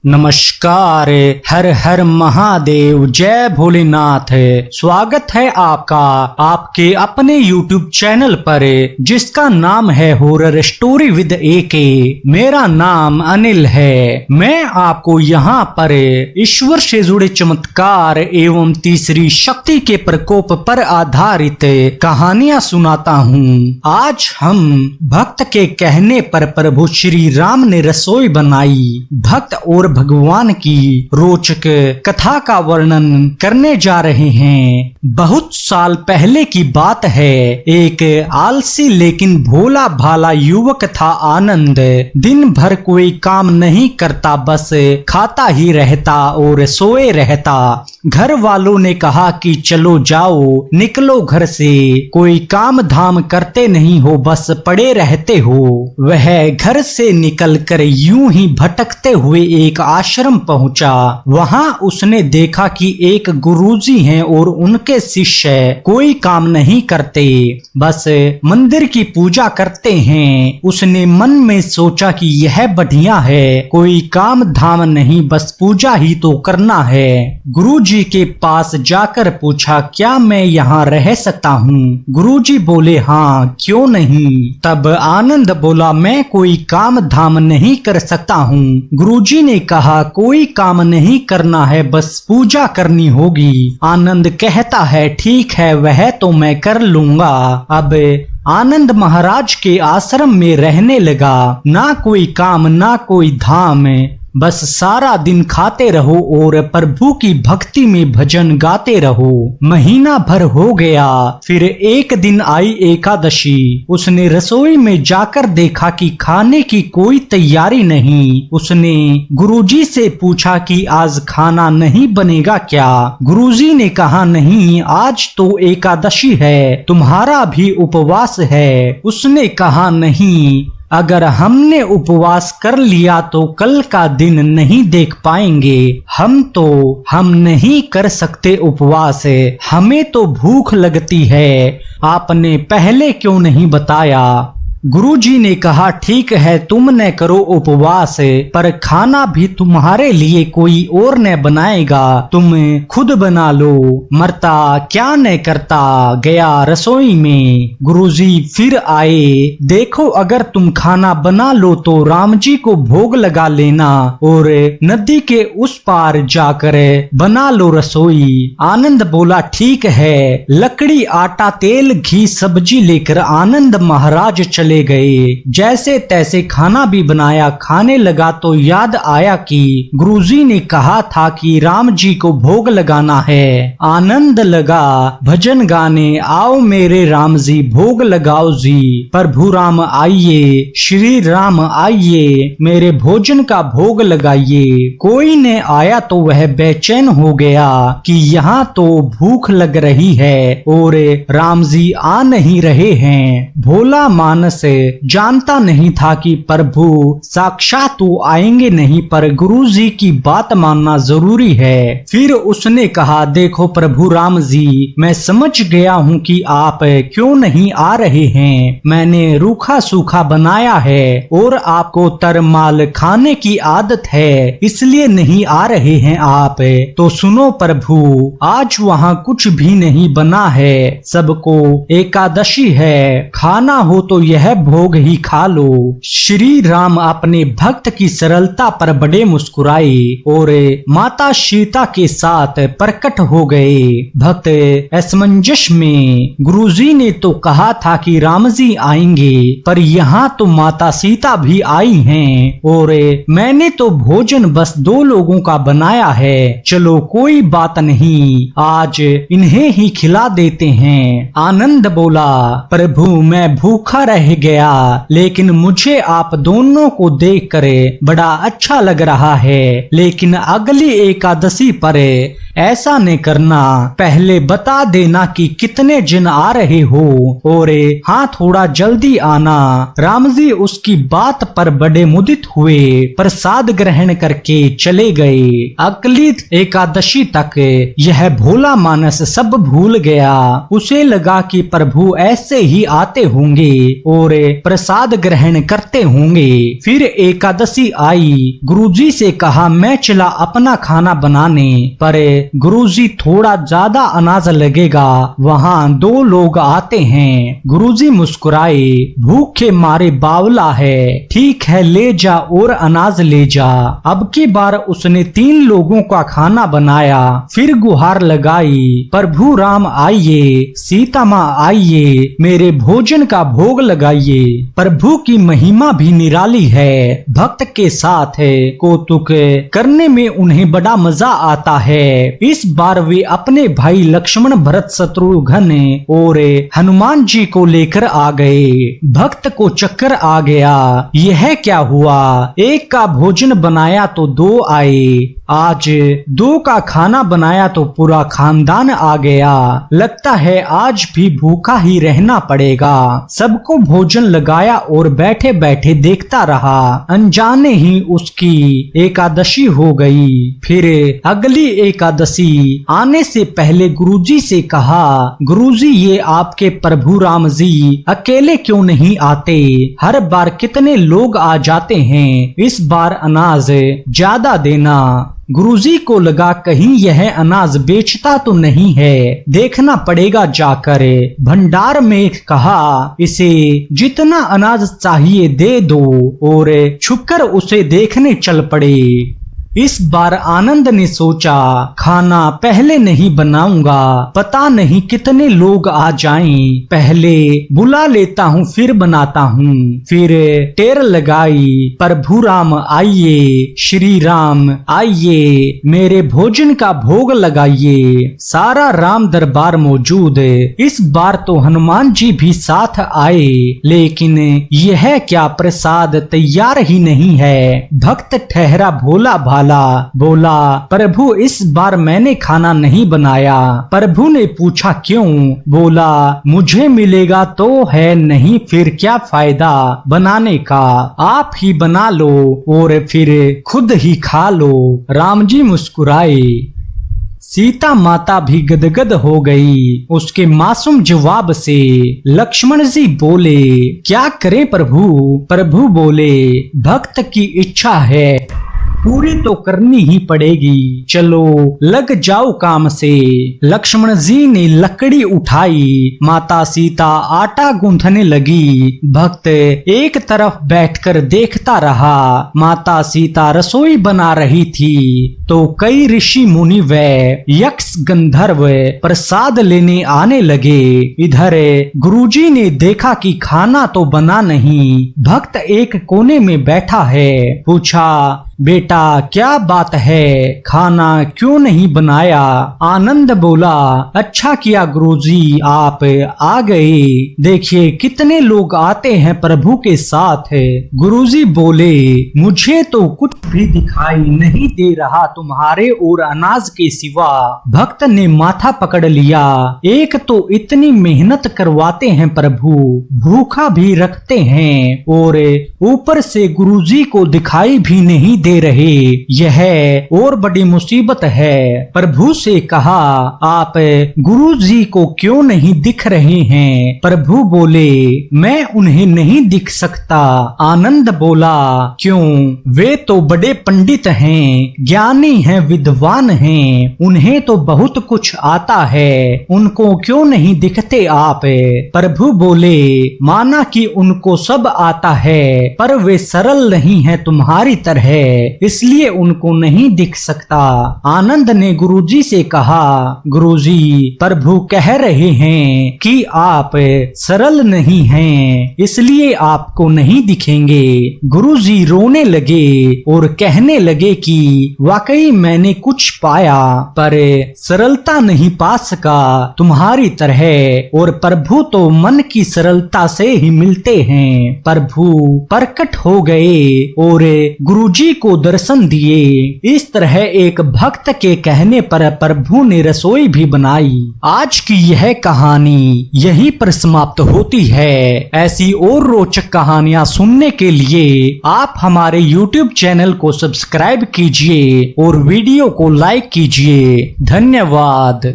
नमस्कार। हर हर महादेव, जय भोलेनाथ। स्वागत है आपका आपके अपने YouTube चैनल पर जिसका नाम है हॉरर स्टोरी विद AK। मेरा नाम अनिल है। मैं आपको यहाँ पर ईश्वर से जुड़े चमत्कार एवं तीसरी शक्ति के प्रकोप पर आधारित कहानियां सुनाता हूँ। आज हम भक्त के कहने पर प्रभु श्री राम ने रसोई बनाई। भक्त और भगवान की रोचक कथा का वर्णन करने जा रहे हैं। बहुत साल पहले की बात है। एक आलसी लेकिन भोला भाला युवक था आनंद। दिन भर कोई काम नहीं करता, बस खाता ही रहता और सोए रहता। घर वालों ने कहा कि चलो जाओ, निकलो घर से, कोई काम धाम करते नहीं हो, बस पड़े रहते हो। वह घर से निकलकर यूं ही भटकते हुए एक आश्रम पहुंचा। वहां उसने देखा कि एक गुरुजी हैं और उनके शिष्य कोई काम नहीं करते, बस मंदिर की पूजा करते हैं। उसने मन में सोचा कि यह बढ़िया है, कोई काम धाम नहीं, बस पूजा ही तो करना है। गुरुजी के पास जाकर पूछा, क्या मैं यहाँ रह सकता हूँ? गुरुजी बोले, हाँ, क्यों नहीं। तब आनंद बोला, मैं कोई काम धाम नहीं कर सकता हूँ। गुरुजी ने कहा, कोई काम नहीं करना है, बस पूजा करनी होगी। आनंद कहता है, ठीक है, वह तो मैं कर लूंगा। अब आनंद महाराज के आश्रम में रहने लगा। ना कोई काम ना कोई धाम, बस सारा दिन खाते रहो और प्रभु की भक्ति में भजन गाते रहो। महीना भर हो गया। फिर एक दिन आई एकादशी। उसने रसोई में जाकर देखा कि खाने की कोई तैयारी नहीं। उसने गुरुजी से पूछा कि आज खाना नहीं बनेगा क्या? गुरुजी ने कहा, नहीं, आज तो एकादशी है, तुम्हारा भी उपवास है। उसने कहा, नहीं, अगर हमने उपवास कर लिया तो कल का दिन नहीं देख पाएंगे। हम नहीं कर सकते उपवास, हमें तो भूख लगती है, आपने पहले क्यों नहीं बताया? गुरुजी ने कहा, ठीक है, तुम न करो उपवास, पर खाना भी तुम्हारे लिए कोई और न बनाएगा, तुम खुद बना लो। मरता क्या न करता। गया रसोई में। गुरुजी फिर आए। देखो, अगर तुम खाना बना लो तो राम जी को भोग लगा लेना और नदी के उस पार जाकर बना लो रसोई। आनंद बोला, ठीक है। लकड़ी, आटा, तेल, घी, सब्जी लेकर आनंद महाराज चले गए। जैसे तैसे खाना भी बनाया। खाने लगा तो याद आया कि गुरुजी ने कहा था कि राम जी को भोग लगाना है। आनंद लगा भजन गाने, आओ मेरे राम जी भोग लगाओ जी, प्रभु राम आइए, श्री राम आइए, मेरे भोजन का भोग लगाइए। कोई ने आया तो वह बेचैन हो गया कि यहाँ तो भूख लग रही है और राम जी आ नहीं रहे हैं। भोला मानस जानता नहीं था कि प्रभु साक्षात तो आएंगे नहीं, पर गुरुजी की बात मानना जरूरी है। फिर उसने कहा, देखो प्रभु राम जी, मैं समझ गया हूँ कि आप क्यों नहीं आ रहे हैं। मैंने रूखा सूखा बनाया है और आपको तरमाल खाने की आदत है, इसलिए नहीं आ रहे हैं आप। तो सुनो प्रभु, आज वहाँ कुछ भी नहीं बना है, सबको एकादशी है, खाना हो तो यह भोग ही खा लो। श्री राम अपने भक्त की सरलता पर बड़े मुस्कुराए और माता सीता के साथ प्रकट हो गए। भक्त असमंजस में। गुरुजी ने तो कहा था कि राम जी आएंगे, पर यहाँ तो माता सीता भी आई हैं और मैंने तो भोजन बस 2 लोगों का बनाया है। चलो कोई बात नहीं, आज इन्हें ही खिला देते हैं। आनंद बोला, प्रभु मैं भूखा रह गया, लेकिन मुझे आप दोनों को देखकर बड़ा अच्छा लग रहा है, लेकिन अगली एकादशी पर ऐसा नहीं करना, पहले बता देना कि कितने जन आ रहे हो और हाँ, थोड़ा जल्दी आना। राम जी उसकी बात पर बड़े मुदित हुए, प्रसाद ग्रहण करके चले गए। अगली एकादशी तक यह भोला मानस सब भूल गया। उसे लगा कि प्रभु ऐसे ही आते होंगे और और प्रसाद ग्रहण करते होंगे। फिर एकादशी आई। गुरुजी से कहा मैं चला अपना खाना बनाने, पर गुरुजी थोड़ा ज्यादा अनाज लगेगा, वहाँ 2 लोग आते हैं। गुरुजी मुस्कुराए, भूखे मारे बावला है, ठीक है ले जा और अनाज ले जा। अब की बार उसने 3 लोगों का खाना बनाया। फिर गुहार लगाई, प्रभु राम आइए, सीता माँ आइए, मेरे भोजन का भोग लगाइए। प्रभु की महिमा भी निराली है। भक्त के साथ कौतुक करने में उन्हें बड़ा मजा आता है। इस बार वे अपने भाई लक्ष्मण, भरत, शत्रुघ्न और हनुमान जी को लेकर आ गए। भक्त को चक्कर आ गया, यह क्या हुआ? एक का भोजन बनाया तो 2 आए, आज 2 का खाना बनाया तो पूरा खानदान आ गया। लगता है आज भी भूखा ही रहना पड़ेगा। सबको भोजन लगाया और बैठे बैठे देखता रहा। अनजाने ही उसकी एकादशी हो गई। फिर अगली एकादशी आने से पहले गुरुजी से कहा, गुरुजी ये आपके प्रभु राम जी अकेले क्यों नहीं आते? हर बार कितने लोग आ जाते हैं, इस बार अनाज ज्यादा देना। गुरुजी को लगा कहीं यह अनाज बेचता तो नहीं है, देखना पड़ेगा जाकर। भंडार में कहा, इसे जितना अनाज चाहिए दे दो, और छुपकर उसे देखने चल पड़े। इस बार आनंद ने सोचा, खाना पहले नहीं बनाऊंगा, पता नहीं कितने लोग आ जाएं, पहले बुला लेता हूँ फिर बनाता हूँ। फिर टेर लगाई, प्रभु राम आइए, श्री राम आइए, मेरे भोजन का भोग लगाइए। सारा राम दरबार मौजूद। इस बार तो हनुमान जी भी साथ आए, लेकिन यह क्या प्रसाद तैयार ही नहीं है। भक्त ठहरा भोला भाला, बोला, प्रभु इस बार मैंने खाना नहीं बनाया। प्रभु ने पूछा क्यों? बोला, मुझे मिलेगा तो है, नहीं फिर क्या फायदा बनाने का, आप ही बना लो और फिर खुद ही खा लो। राम जी मुस्कुराए। सीता माता भी गदगद हो गई उसके मासूम जवाब से। लक्ष्मण जी बोले, क्या करें प्रभु? प्रभु बोले, भक्त की इच्छा है, पूरी तो करनी ही पड़ेगी, चलो लग जाओ काम से। लक्ष्मण जी ने लकड़ी उठाई, माता सीता आटा गूंथने लगी। भक्त एक तरफ बैठकर देखता रहा। माता सीता रसोई बना रही थी तो कई ऋषि मुनि व यक्ष गंधर्व प्रसाद लेने आने लगे। इधर गुरुजी ने देखा कि खाना तो बना नहीं, भक्त एक कोने में बैठा है। पूछा, बेटा क्या बात है, खाना क्यों नहीं बनाया? आनंद बोला, अच्छा किया गुरुजी आप आ गए, देखिए कितने लोग आते हैं प्रभु के साथ। गुरुजी बोले, मुझे तो कुछ भी दिखाई नहीं दे रहा तुम्हारे और अनाज के सिवा। भक्त ने माथा पकड़ लिया, एक तो इतनी मेहनत करवाते हैं प्रभु, भूखा भी रखते हैं और ऊपर से गुरुजी को दिखाई भी नहीं दे रहे, यह और बड़ी मुसीबत है। प्रभु से कहा, आप गुरुजी को क्यों नहीं दिख रहे हैं? प्रभु बोले, मैं उन्हें नहीं दिख सकता। आनंद बोला, क्यों? वे तो बड़े पंडित हैं, ज्ञानी हैं, विद्वान हैं, उन्हें तो बहुत कुछ आता है, उनको क्यों नहीं दिखते आप? प्रभु बोले, माना कि उनको सब आता है, पर वे सरल नहीं हैं तुम्हारी तरह, इसलिए उनको नहीं दिख सकता। आनंद ने गुरुजी से कहा, गुरुजी प्रभु कह रहे हैं कि आप सरल नहीं हैं, इसलिए आपको नहीं दिखेंगे। गुरुजी रोने लगे और कहने लगे कि वाकई मैंने कुछ पाया, पर सरलता नहीं पा सका तुम्हारी तरह, और प्रभु तो मन की सरलता से ही मिलते हैं। प्रभु प्रकट हो गए और गुरुजी को दर्शन दिए। इस तरह एक भक्त के कहने पर प्रभु ने रसोई भी बनाई। आज की यह कहानी यहीं पर समाप्त होती है। ऐसी और रोचक कहानियां सुनने के लिए आप हमारे YouTube चैनल को सब्सक्राइब कीजिए और वीडियो को लाइक कीजिए। धन्यवाद।